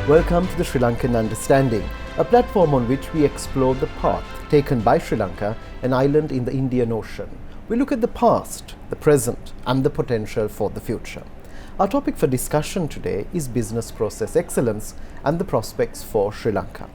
Welcome to the Sri Lankan Understanding, a platform on which we explore the path taken by Sri Lanka, an island in the Indian Ocean. We look at the past, the present, and the potential for the future. Our topic for discussion today is business process excellence and the prospects for Sri Lanka.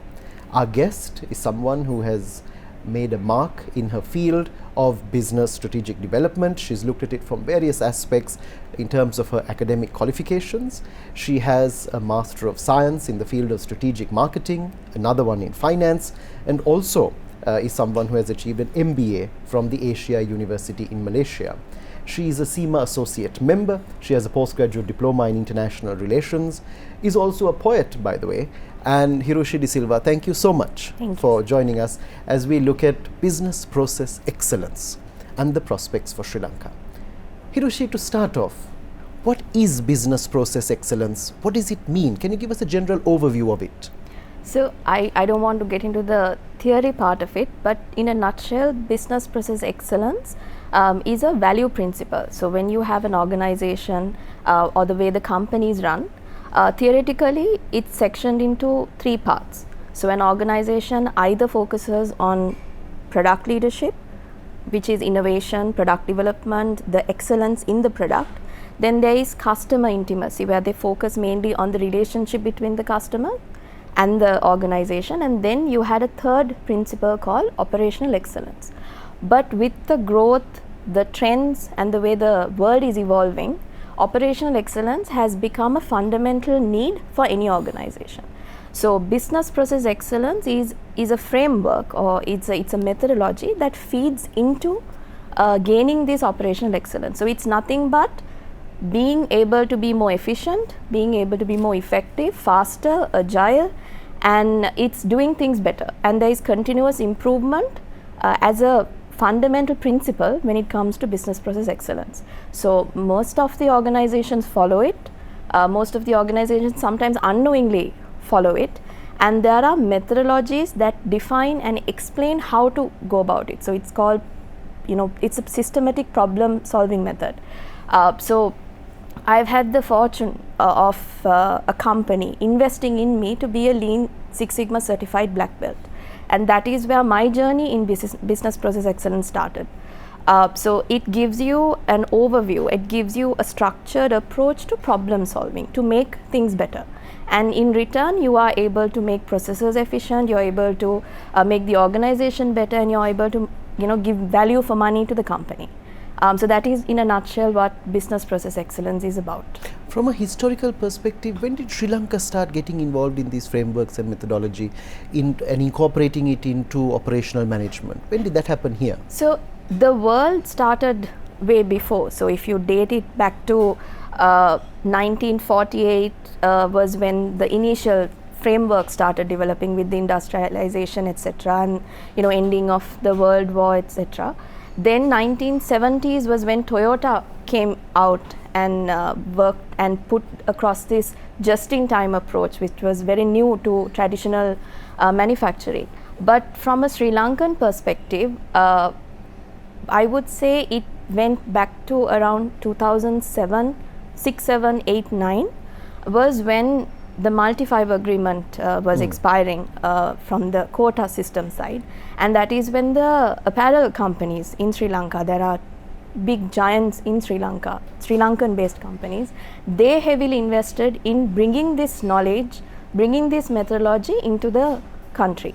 Our guest is someone who has made a mark in her field of business strategic development. She's looked at it from various aspects in terms of her academic qualifications. She has a Master of Science in the field of strategic marketing, another one in finance, and also is someone who has achieved an MBA from the Asia University in Malaysia. She is a SEMA Associate Member. She has a postgraduate diploma in international relations, is also a poet, by the way. And Hirushi De Silva, thank you so much for joining us as we look at business process excellence and the prospects for Sri Lanka. Hirushi, to start off, what is business process excellence? What does it mean? Can you give us a general overview of it? So I don't want to get into the theory part of it, but in a nutshell, business process excellence is a value principle. So when you have an organization or the way the company is run, theoretically it's sectioned into three parts. So an organization either focuses on product leadership, which is innovation, product development, the excellence in the product. Then there is customer intimacy, where they focus mainly on the relationship between the customer and the organization. And then you had a third principle called operational excellence. But with the growth, the trends, and the way the world is evolving, operational excellence has become a fundamental need for any organization. So business process excellence is a framework, or it's a methodology that feeds into gaining this operational excellence. So it's nothing but being able to be more efficient, being able to be more effective, faster, agile, and it's doing things better. And there is continuous improvement as a fundamental principle when it comes to business process excellence. So most of the organizations follow it. Most of the organizations sometimes unknowingly follow it. And there are methodologies that define and explain how to go about it. So it's called, it's a systematic problem solving method. So I've had the fortune of a company investing in me to be a Lean Six Sigma certified black belt. And that is where my journey in business process excellence started. So it gives you an overview, it gives you a structured approach to problem solving, to make things better. And in return, you are able to make processes efficient, you're able to make the organization better, and you're able to give value for money to the company. So that is in a nutshell what business process excellence is about. From a historical perspective, when did Sri Lanka start getting involved in these frameworks and methodology and incorporating it into operational management? When did that happen here? So the world started way before. So if you date it back to 1948 was when the initial framework started developing with the industrialization, etc., and ending of the World War, etc. Then 1970s was when Toyota came out and worked and put across this just-in-time approach, which was very new to traditional manufacturing. But from a Sri Lankan perspective, I would say it went back to around 2007, 6, 7, 8, 9 was when the multi-fiber agreement was expiring from the quota system side, and that is when the apparel companies in Sri Lanka, there are big giants in Sri Lanka, Sri Lankan based companies, they heavily invested in bringing this knowledge, bringing this methodology into the country.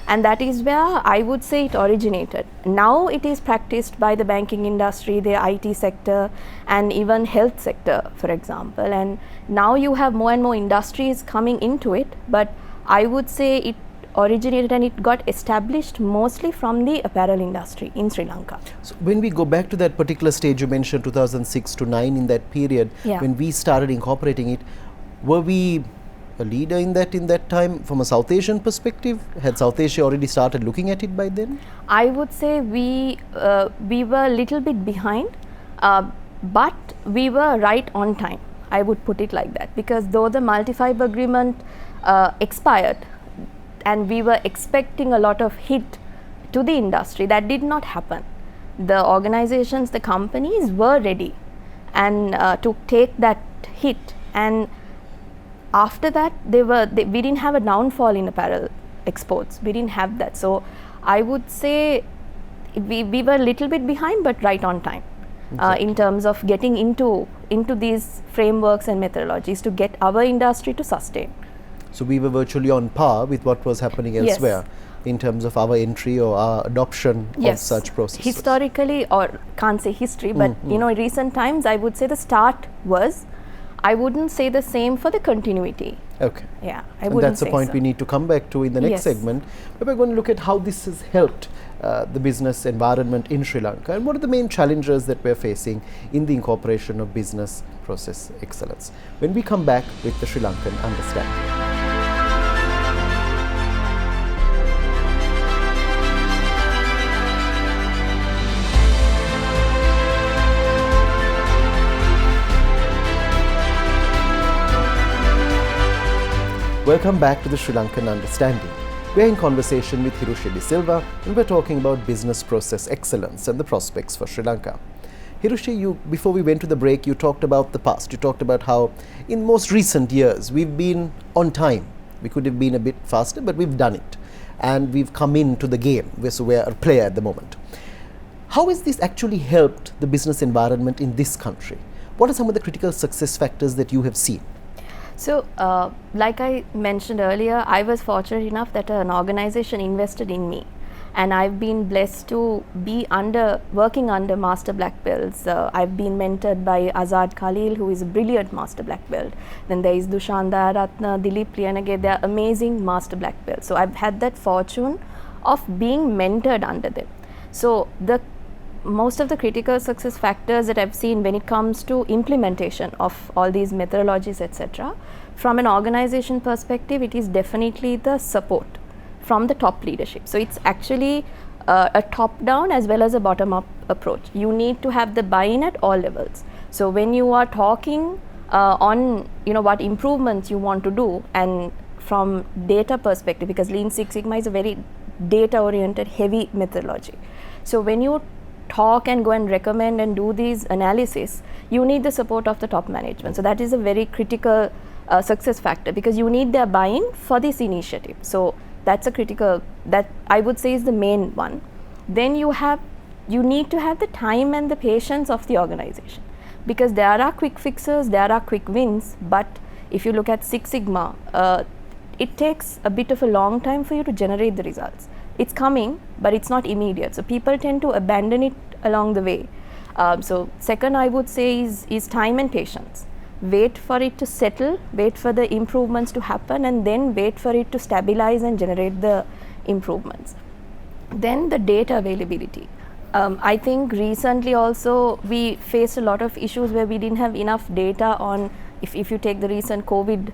And that is where I would say it originated. Now it is practiced by the banking industry, the IT sector, and even health sector, for example. And now you have more and more industries coming into it, but I would say it originated and it got established mostly from the apparel industry in Sri Lanka. So when we go back to that particular stage, you mentioned 2006 to 9, in that period, when we started incorporating it, were we a leader in that time from a South Asian perspective? Had South Asia already started looking at it by then? I would say we were a little bit behind, but we were right on time. I would put it like that, because though the multi-fiber agreement expired and we were expecting a lot of hit to the industry, that did not happen. The organizations, the companies were ready and to take that hit, and after that, we didn't have a downfall in apparel exports. We didn't have that. So I would say we were a little bit behind, but right on time. In terms of getting into these frameworks and methodologies to get our industry to sustain. So we were virtually on par with what was happening elsewhere in terms of our entry or our adoption of such processes. Historically, or can't say history, but in recent times, I would say the start was. I wouldn't say the same for the continuity. Okay. Yeah, I wouldn't. And that's a point we need to come back to in the next segment. But we're going to look at how this has helped the business environment in Sri Lanka, and what are the main challenges that we're facing in the incorporation of business process excellence when we come back with the Sri Lankan Understanding. Welcome back to the Sri Lankan Understanding. We're in conversation with Hirushi De Silva, and we're talking about business process excellence and the prospects for Sri Lanka. Hirushi, before we went to the break, you talked about the past. You talked about how in most recent years we've been on time. We could have been a bit faster, but we've done it. And we've come into the game, so we're a player at the moment. How has this actually helped the business environment in this country? What are some of the critical success factors that you have seen? So, like I mentioned earlier, I was fortunate enough that an organization invested in me, and I've been blessed to be working under master black belts. I've been mentored by Azad Khalil, who is a brilliant master black belt. Then there is Dushanda Ratna, Dilip Liyanage, they are amazing master black belts. So I've had that fortune of being mentored under them. So most of the critical success factors that I've seen when it comes to implementation of all these methodologies, etc., from an organization perspective, it is definitely the support from the top leadership. So it's actually a top-down as well as a bottom-up approach. You need to have the buy-in at all levels. So when you are talking on what improvements you want to do, and from data perspective, because Lean Six Sigma is a very data-oriented, heavy methodology. So when you talk and go and recommend and do these analysis, you need the support of the top management. So that is a very critical success factor, because you need their buy-in for this initiative. So that's a critical, that I would say is the main one. Then you need to have the time and the patience of the organization, because there are quick fixes, there are quick wins, but if you look at Six Sigma, it takes a bit of a long time for you to generate the results. It's coming, but it's not immediate. So people tend to abandon it along the way. So second, I would say is time and patience. Wait for it to settle, wait for the improvements to happen, and then wait for it to stabilize and generate the improvements. Then the data availability. I think recently also we faced a lot of issues where we didn't have enough data on, if you take the recent COVID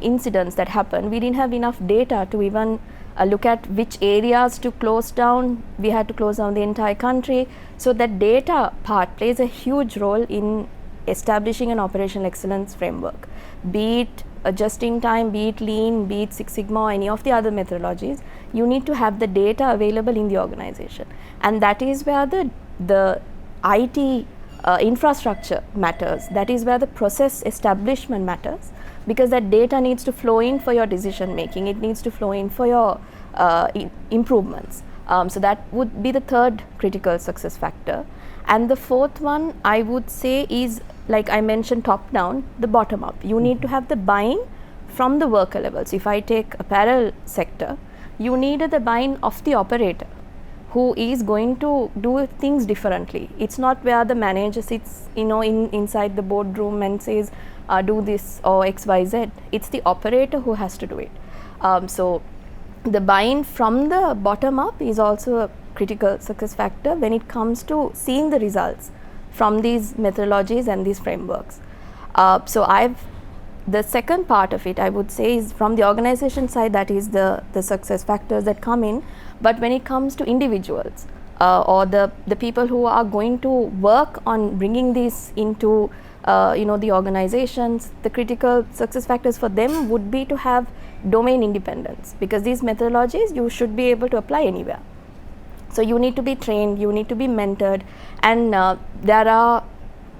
incidents that happened, we didn't have enough data to even look at which areas to close down. We had to close down the entire country. So that data part plays a huge role in establishing an operational excellence framework, be it just in time, be it Lean, be it Six Sigma, or any of the other methodologies. You need to have the data available in the organization, and that is where the IT infrastructure matters. That is where the process establishment matters, because that data needs to flow in for your decision making. It needs to flow in for your improvements. So that would be the third critical success factor. And the fourth one, I would say, is, like I mentioned, top down, the bottom up. You need to have the buy-in from the worker levels. If I take apparel sector, you need the buy-in of the operator, who is going to do things differently. It's not where the manager sits, inside the boardroom and says, do this or XYZ. It's the operator who has to do it. So the buy-in from the bottom up is also a critical success factor when it comes to seeing the results from these methodologies and these frameworks. The second part of it, I would say, is from the organization side, that is the success factors that come in. But when it comes to individuals or the people who are going to work on bringing this into the organizations, the critical success factors for them would be to have domain independence, because these methodologies you should be able to apply anywhere. So you need to be trained, you need to be mentored, and there are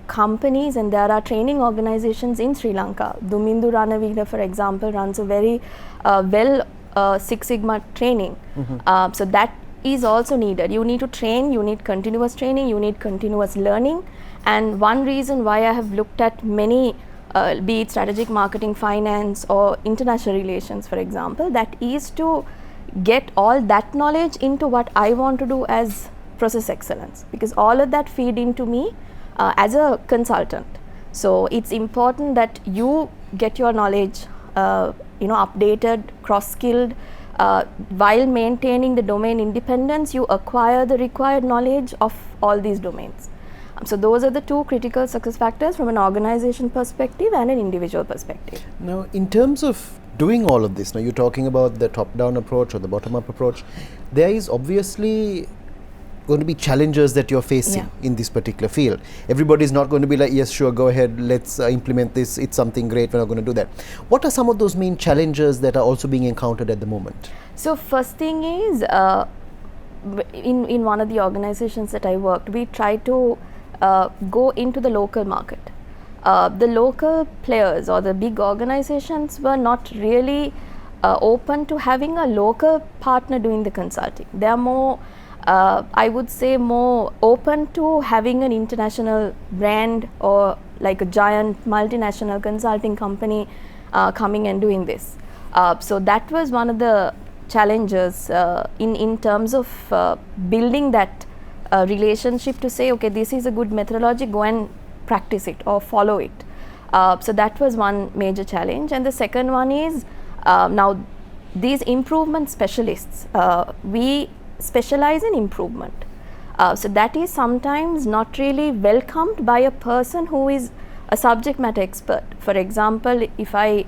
companies and there are training organizations in Sri Lanka. Dumindu Ranavila, for example, runs a very Six Sigma training. So that is also needed. You need to train, you need continuous training, you need continuous learning. And one reason why I have looked at many, be it strategic marketing, finance or international relations, for example, that is to get all that knowledge into what I want to do as process excellence, because all of that feed into me as a consultant. So it's important that you get your knowledge updated, cross-skilled, while maintaining the domain independence. You acquire the required knowledge of all these domains. So those are the two critical success factors from an organization perspective and an individual perspective. Now, in terms of doing all of this, now you're talking about the top-down approach or the bottom-up approach, there is obviously going to be challenges that you're facing in this particular field. Everybody's not going to be like, yes, sure, go ahead, let's implement this, it's something great, we're not going to do that. What are some of those main challenges that are also being encountered at the moment? So first thing is, in one of the organizations that I worked, we tried to go into the local market. The local players or the big organizations were not really open to having a local partner doing the consulting. They are more, I would say, more open to having an international brand or like a giant multinational consulting company coming and doing this. So that was one of the challenges in terms of building that relationship to say, okay, this is a good methodology, go and practice it or follow it. So that was one major challenge. And the second one is, now these improvement specialists, we specialize in improvement. So that is sometimes not really welcomed by a person who is a subject matter expert. For example, if I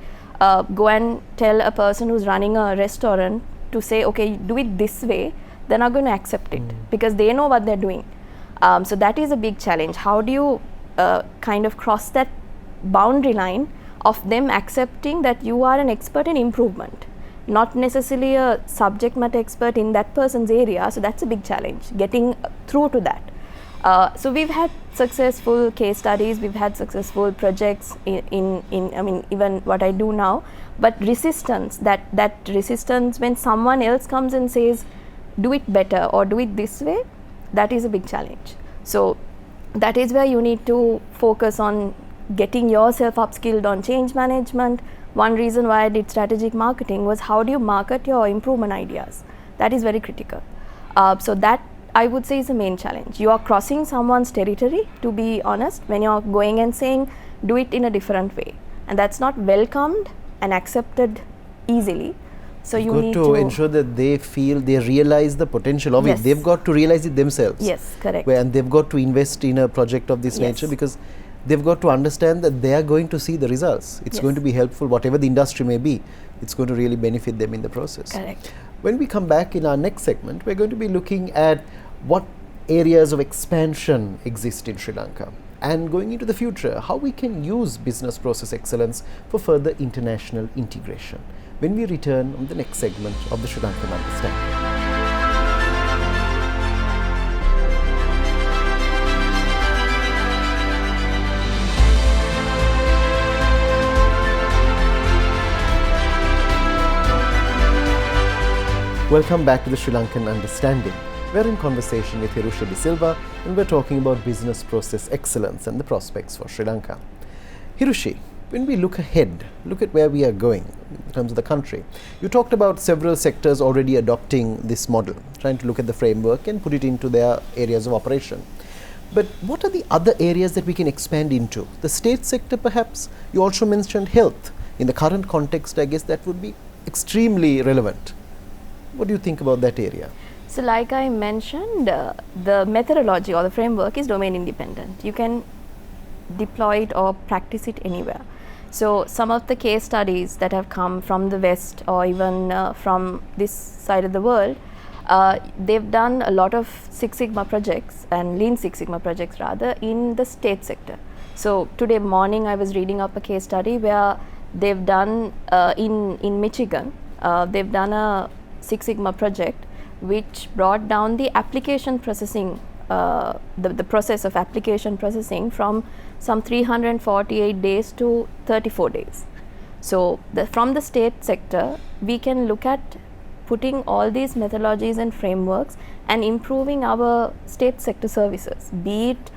go and tell a person who's running a restaurant to say, okay, do it this way, they're not going to accept it because they know what they're doing. So that is a big challenge. How do you kind of cross that boundary line of them accepting that you are an expert in improvement, not necessarily a subject matter expert in that person's area? So that's a big challenge, getting through to that. So we've had successful case studies, we've had successful projects in I mean, even what I do now, but resistance, that resistance when someone else comes and says, do it better or do it this way, that is a big challenge. So that is where you need to focus on getting yourself upskilled on change management. One reason why I did strategic marketing was how do you market your improvement ideas? That is very critical. So that I would say is the main challenge. You are crossing someone's territory, to be honest, when you are going and saying do it in a different way, and that's not welcomed and accepted easily. So you need to ensure that they feel, they realize the potential of it. They've got to realize it themselves. Yes, correct. And they've got to invest in a project of this nature because they've got to understand that they are going to see the results. It's going to be helpful, whatever the industry may be. It's going to really benefit them in the process. Correct. When we come back in our next segment, we're going to be looking at what areas of expansion exist in Sri Lanka, and going into the future, how we can use business process excellence for further international integration. When we return on the next segment of the Sri Lankan Understanding. Welcome back to the Sri Lankan Understanding. We're in conversation with Hirushi De Silva, and we're talking about business process excellence and the prospects for Sri Lanka. Hirushi, when we look ahead, look at where we are going in terms of the country. You talked about several sectors already adopting this model, trying to look at the framework and put it into their areas of operation. But what are the other areas that we can expand into? The state sector perhaps? You also mentioned health. In the current context, I guess that would be extremely relevant. What do you think about that area? So like I mentioned, the methodology or the framework is domain independent. You can deploy it or practice it anywhere. So some of the case studies that have come from the West or even from this side of the world, they've done a lot of Six Sigma projects and Lean Six Sigma projects rather in the state sector. So today morning I was reading up a case study where they've done in Michigan, they've done a Six Sigma project which brought down the application processing, the process of application processing from some 348 days to 34 days. So from the state sector, we can look at putting all these methodologies and frameworks and improving our state sector services, be it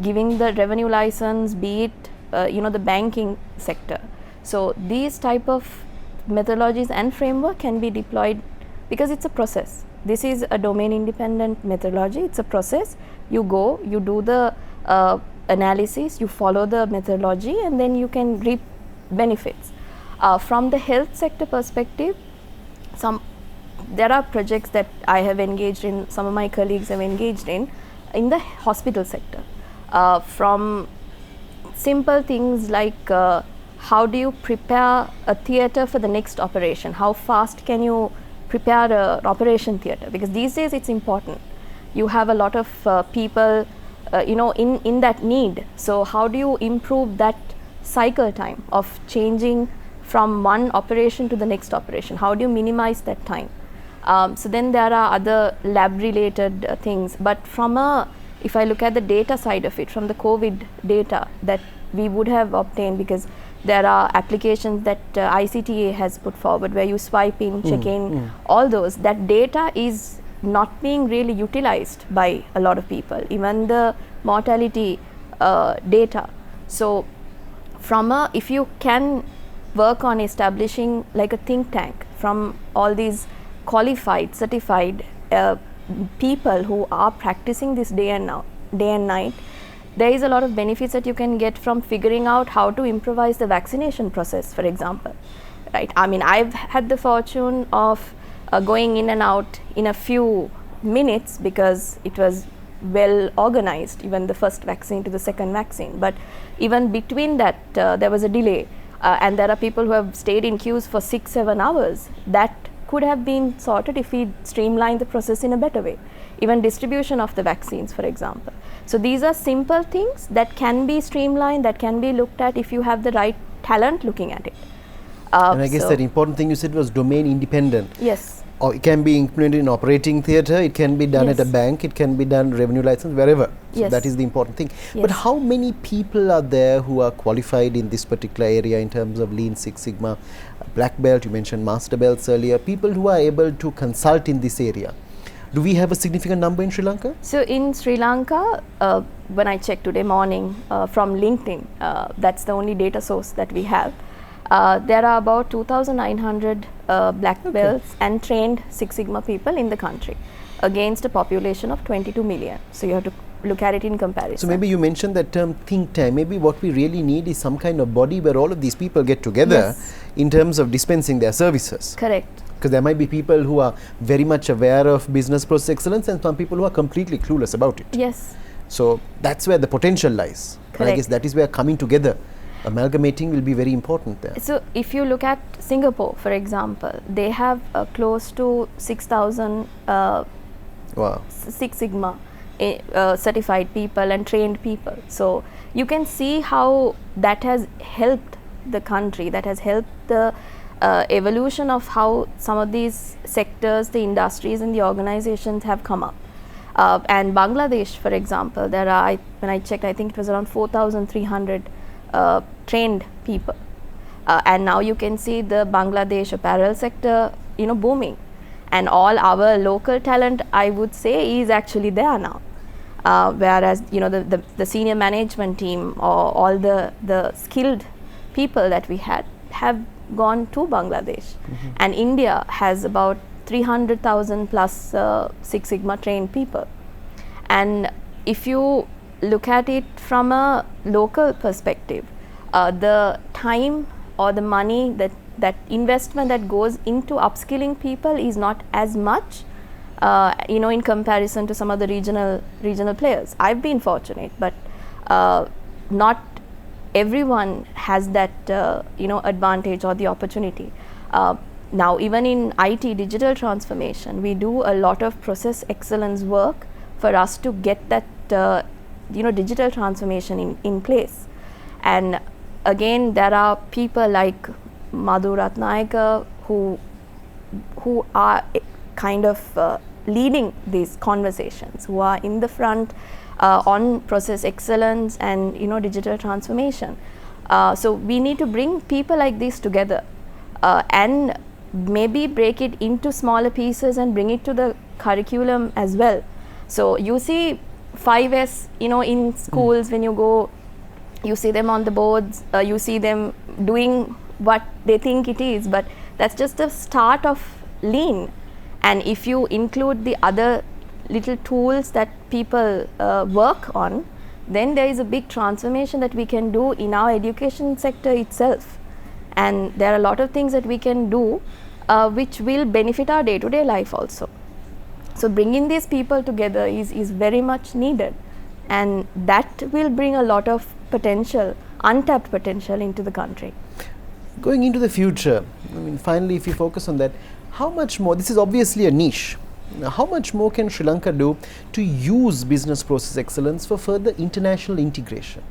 giving the revenue license, be it the banking sector. So these type of methodologies and framework can be deployed because it's a process. This is a domain independent methodology. It's a process. You go, you do the analysis, you follow the methodology, and then you can reap benefits. From the health sector perspective, there are projects that I have engaged in, some of my colleagues have engaged in the hospital sector. From simple things like how do you prepare a theatre for the next operation? How fast can you prepare an operation theatre? Because these days it's important. You have a lot of people in that need. So how do you improve that cycle time of changing from one operation to the next operation? How do you minimize that time? So then there are other lab related things, but if I look at the data side of it, from the COVID data that we would have obtained, because there are applications that ICTA has put forward where you swipe in, check in, all those, that data is not being really utilized by a lot of people, even the mortality data. So if you can work on establishing like a think tank from all these qualified, certified people who are practicing this day and night, there is a lot of benefits that you can get from figuring out how to improvise the vaccination process, for example, right? I mean, I've had the fortune of going in and out in a few minutes because it was well organized, even the first vaccine to the second vaccine. But even between that, there was a delay, and there are people who have stayed in queues for 6-7 hours. That could have been sorted if we streamline the process in a better way. Even distribution of the vaccines, for example. So these are simple things that can be streamlined, that can be looked at if you have the right talent looking at it. And I guess that important thing you said was domain independent. Yes. Or it can be implemented in operating theatre, it can be done at a bank, it can be done revenue license, wherever. So that is the important thing. Yes. But how many people are there who are qualified in this particular area in terms of Lean Six Sigma, Black Belt, you mentioned Master Belts earlier, people who are able to consult in this area? Do we have a significant number in Sri Lanka? So in Sri Lanka, when I checked today morning from LinkedIn, that's the only data source that we have. There are about 2,900 black belts and trained Six Sigma people in the country against a population of 22 million. So you have to look at it in comparison. So maybe you mentioned that term think tank. Maybe what we really need is some kind of body where all of these people get together in terms of dispensing their services. Correct. Because there might be people who are very much aware of business process excellence and some people who are completely clueless about it. Yes. So that's where the potential lies. And I guess that is where coming together, amalgamating will be very important there. So if you look at Singapore, for example, they have close to 6,000 Six Sigma certified people and trained people. So you can see how that has helped the country, that has helped the evolution of how some of these sectors, the industries and the organizations have come up. And Bangladesh, for example, there are, when I checked, I think it was around 4,300 trained people. And now you can see the Bangladesh apparel sector, booming. And all our local talent, I would say, is actually there now. Whereas, the senior management team or all the skilled people that we had have gone to Bangladesh. And India has about 300,000 plus Six Sigma trained people. And if you look at it from a local perspective, the time or the money, that investment that goes into upskilling people is not as much, in comparison to some of the regional players. I've been fortunate, but not everyone has that advantage or the opportunity. Now even in IT, digital transformation, we do a lot of process excellence work for us to get that digital transformation in place. And again, there are people like Madhu Ratnayaka who are kind of leading these conversations, who are in the front on process excellence and digital transformation. So we need to bring people like this together and maybe break it into smaller pieces and bring it to the curriculum as well. So you see 5S, in schools when you go, you see them on the boards, you see them doing what they think it is, but that's just the start of lean. And if you include the other little tools that people work on, then there is a big transformation that we can do in our education sector itself. And there are a lot of things that we can do which will benefit our day-to-day life also. So bringing these people together is very much needed, and that will bring a lot of potential, untapped potential into the country. Going into the future, finally, if you focus on that, how much more, this is obviously a niche, how much more can Sri Lanka do to use business process excellence for further international integration?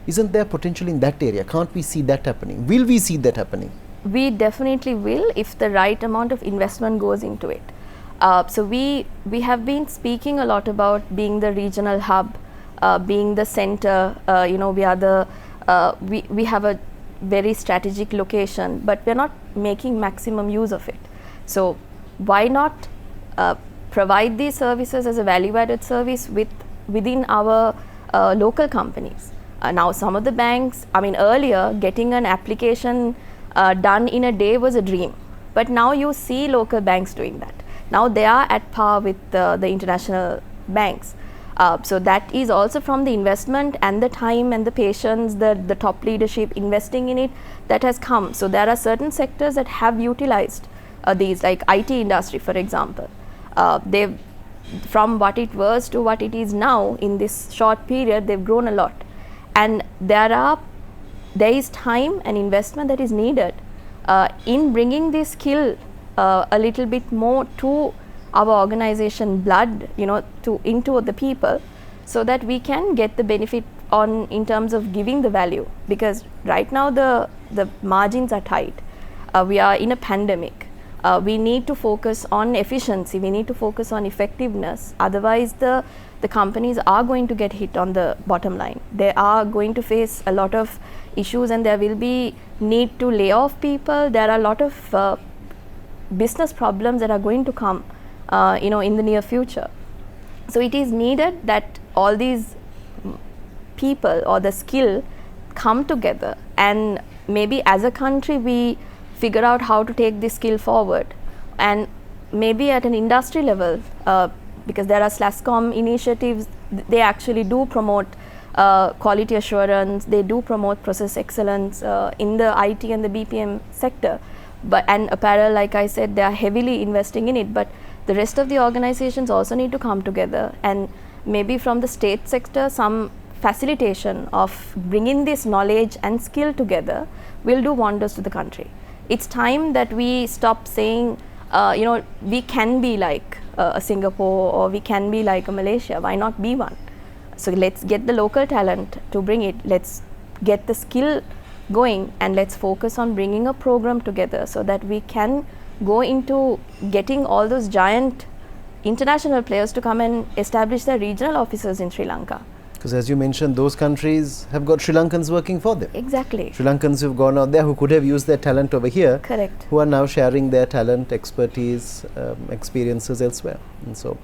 Isn't there potential in that area? Can't we see that happening? Will we see that happening? We definitely will if the right amount of investment goes into it. So we have been speaking a lot about being the regional hub, being the center. We are we have a very strategic location, but we're not making maximum use of it. So why not provide these services as a value-added service within our local companies? Now some of the banks, earlier getting an application done in a day was a dream, but now you see local banks doing that. Now they are at par with the international banks. So that is also from the investment and the time and the patience, the top leadership investing in it that has come. So there are certain sectors that have utilized these, like IT industry, for example. They've, from what it was to what it is now in this short period, they've grown a lot. And there is time and investment that is needed in bringing this skill a little bit more to our organization blood, into the people, so that we can get the benefit in terms of giving the value. Because right now the margins are tight. We are in a pandemic. We need to focus on efficiency. We need to focus on effectiveness. Otherwise, the companies are going to get hit on the bottom line. They are going to face a lot of issues, and there will be need to lay off people. There are a lot of business problems that are going to come, in the near future. So it is needed that all these people or the skill come together, and maybe as a country we figure out how to take this skill forward, and maybe at an industry level, because there are SLASCOM initiatives, they actually do promote quality assurance, they do promote process excellence in the IT and the BPM sector. And apparel, like I said, they are heavily investing in it, but the rest of the organizations also need to come together, and maybe from the state sector some facilitation of bringing this knowledge and skill together will do wonders to the country. It's time that we stop saying, we can be like a Singapore, or we can be like a Malaysia. Why not be one? So let's get the local talent to bring it. Let's get the skill going, and let's focus on bringing a program together so that we can go into getting all those giant international players to come and establish their regional offices in Sri Lanka. Because as you mentioned, those countries have got Sri Lankans working for them. Exactly. Sri Lankans who've gone out there who could have used their talent over here. Correct. Who are now sharing their talent, expertise, experiences elsewhere. And so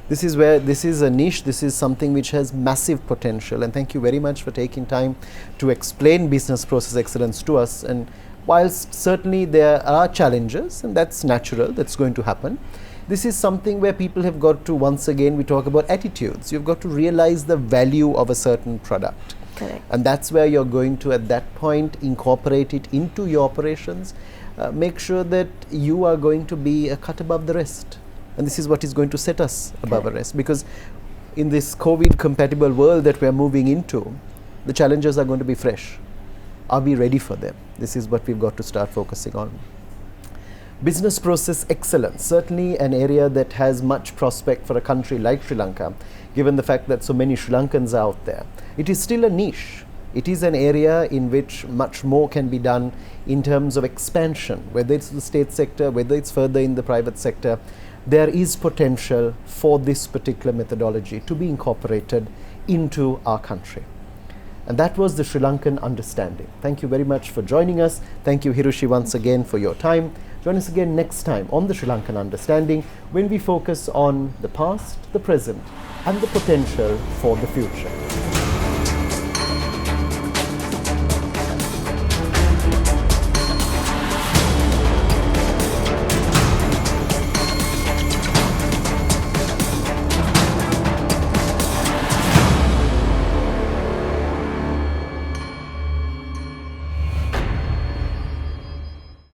this is where, this is a niche, this is something which has massive potential, and thank you very much for taking time to explain business process excellence to us. And whilst certainly there are challenges, and that's natural, that's going to happen, this is something where people have got to, once again we talk about attitudes, you've got to realize the value of a certain product. Correct. And that's where you're going to at that point incorporate it into your operations, make sure that you are going to be a cut above the rest. And this is what is going to set us above the rest, because in this COVID compatible world that we are moving into, the challenges are going to be fresh. Are we ready for them? This is what we've got to start focusing on. Business process excellence, certainly an area that has much prospect for a country like Sri Lanka, given the fact that so many Sri Lankans are out there. It is still a niche. It is an area in which much more can be done in terms of expansion, whether it's the state sector, whether it's further in the private sector. There is potential for this particular methodology to be incorporated into our country. And that was the Sri Lankan Understanding. Thank you very much for joining us. Thank you, Hirushi, once again for your time. Join us again next time on the Sri Lankan Understanding, when we focus on the past, the present, and the potential for the future.